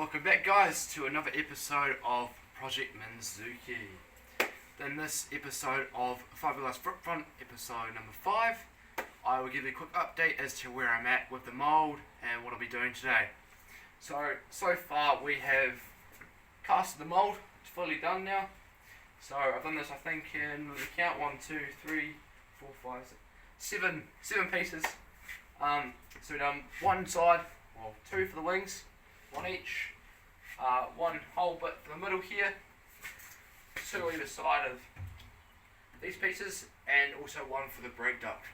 Welcome back, guys, to another episode of Project Minzuki. In this episode of Fibreglass Front, episode number 5, I will give you a quick update as to where I'm at with the mould and what I'll be doing today. So far we have casted the mould. It's fully done now. So I've done this, I think, in the count 1, 2, 3, 4, 5, 6, 7 pieces. So we've done one side, well, 2 for the wings, 1 each, 1 whole bit for the middle here, 2 either side of these pieces, and also 1 for the brake duct.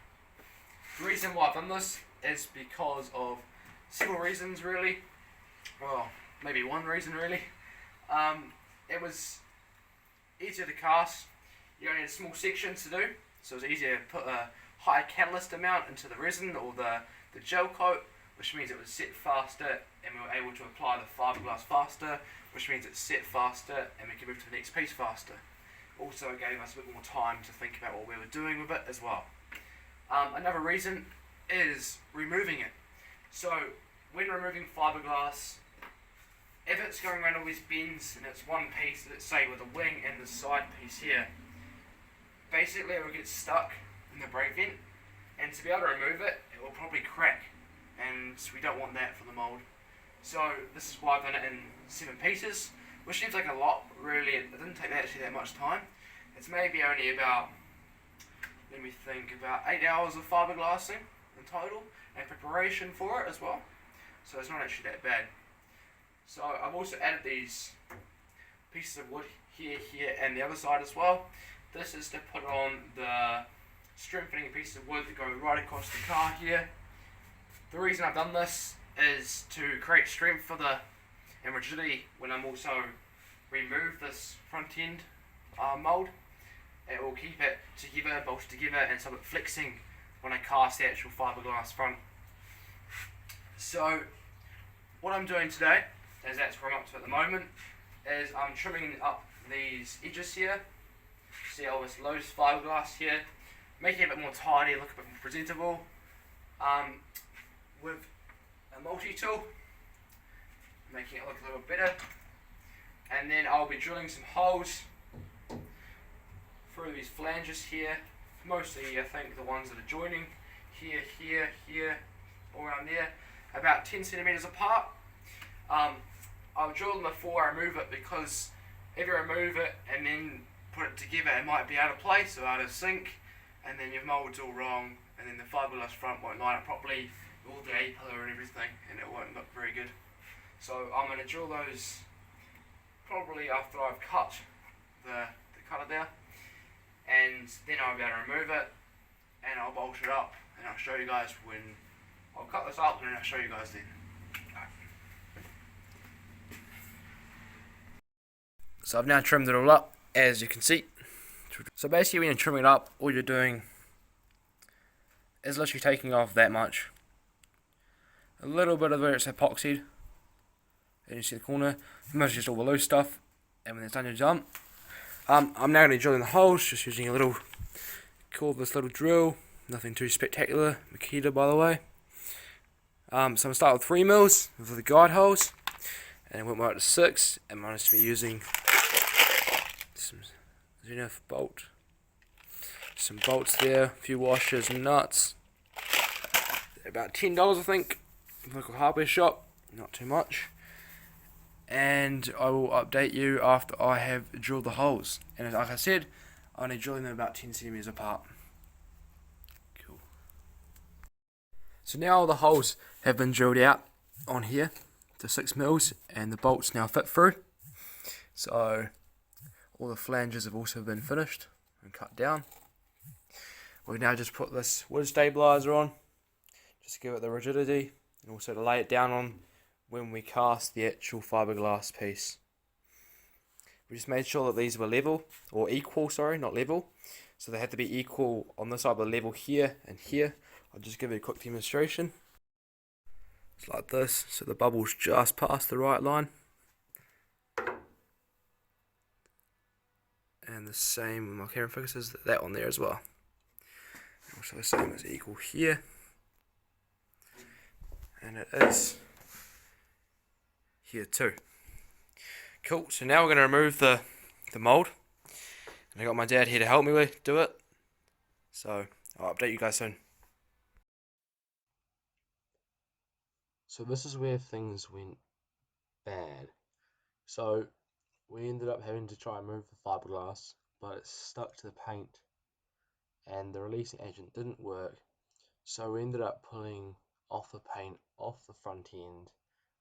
The reason why I've done this is because of several reasons, really. Well, maybe one reason, really. It was easier to cast. You only had small sections to do, so it was easier to put a high catalyst amount into the resin or the gel coat, which means it would set faster, and we were able to apply the fiberglass faster, which means it set faster and we can move to the next piece faster. Also, it gave us a bit more time to think about what we were doing with it as well. Another reason is removing it. So when removing fiberglass, if it's going around all these bends and it's one piece, let's say with a wing and the side piece here, basically it will get stuck in the brake vent, and to be able to remove it, it will probably crack, and we don't want that for the mould. So this is why I've done it in 7 pieces, which seems like a lot, really. It didn't take actually that much time. It's maybe only about, let me think, about 8 hours of fiberglassing in total, and preparation for it as well. So it's not actually that bad. So I've also added these pieces of wood here, and the other side as well. This is to put on the strengthening pieces of wood that go right across the car here. The reason I've done this is to create strength for and rigidity when I'm also remove this front end mould. It will keep it together, bolted together, and stop it flexing when I cast the actual fiberglass front. So what I'm doing today, as that's where I'm up to at the moment, is I'm trimming up these edges here. See all this loose fiberglass here, making it a bit more tidy, look a bit more presentable. With a multi-tool, making it look a little better, and then I'll be drilling some holes through these flanges here, mostly I think the ones that are joining here, all around there, about 10 centimeters apart. I'll drill them before I remove it, because if you remove it and then put it together, it might be out of place or out of sync, and then your mould's all wrong, and then the fiberglass front won't line up properly, all the A-pillar and everything, and it won't look very good. So I'm going to drill those probably after I've cut the cutter there, and then I'll be able to remove it, and I'll bolt it up, and I'll show you guys when I'll cut this up, and then I'll show you guys then. So I've now trimmed it all up, as you can see. So basically when you're trimming it up, all you're doing is literally taking off that much. A little bit of where it's epoxied, and you see the corner, mostly just all the loose stuff, and when it's done your jump. I'm now going to be drilling the holes, just using a little cordless little drill, nothing too spectacular, Makita by the way. So I'm going to start with 3 mils for the guide holes, and I went right to 6, and I'm going to be using some enough bolt, some bolts there, a few washers and nuts. They're about $10 I think, local hardware shop, not too much. And I will update you after I have drilled the holes. And like I said, I'm only drilling them about 10 centimeters apart. Cool. So now all the holes have been drilled out on here to 6 mils, and the bolts now fit through. So all the flanges have also been finished and cut down. We've now just put this wood stabilizer on, just to give it the rigidity, and also to lay it down on when we cast the actual fiberglass piece. We just made sure that these were level, or equal, sorry, not level. So they had to be equal on this side, but level here and here. I'll just give you a quick demonstration. It's like this, so the bubble's just past the right line. And the same with my camera focuses, that one there as well. Also the same as equal here. And it is here too. Cool, so now we're going to remove the mould. And I got my dad here to help me do it. So I'll update you guys soon. So this is where things went bad. So we ended up having to try and remove the fiberglass, but it stuck to the paint and the releasing agent didn't work. So we ended up pulling off the paint off the front end,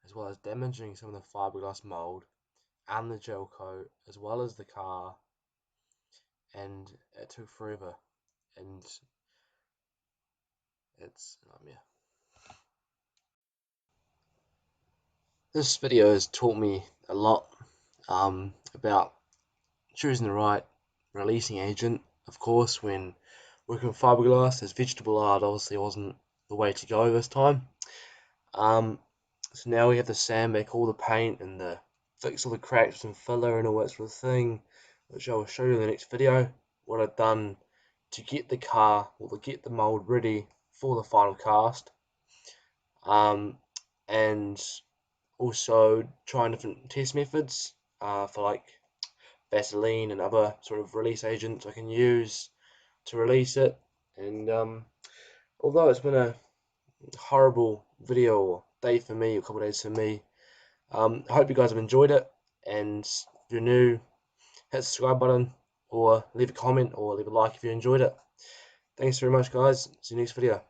as well as damaging some of the fiberglass mold and the gel coat, as well as the car, and it took forever, and it's a nightmare. This video has taught me a lot about choosing the right releasing agent. Of course, when working with fiberglass, as vegetable art obviously wasn't the way to go this time. So now we have to sandbag all the paint and fix all the cracks and filler and all that sort of thing, which I will show you in the next video. What I've done to get the car or to get the mold ready for the final cast, and also trying different test methods for like Vaseline and other sort of release agents I can use to release it. And although it's been a horrible video or day for me, a couple of days for me, I hope you guys have enjoyed it. And if you're new, hit the subscribe button or leave a comment or leave a like if you enjoyed it. Thanks very much, guys. See you next video.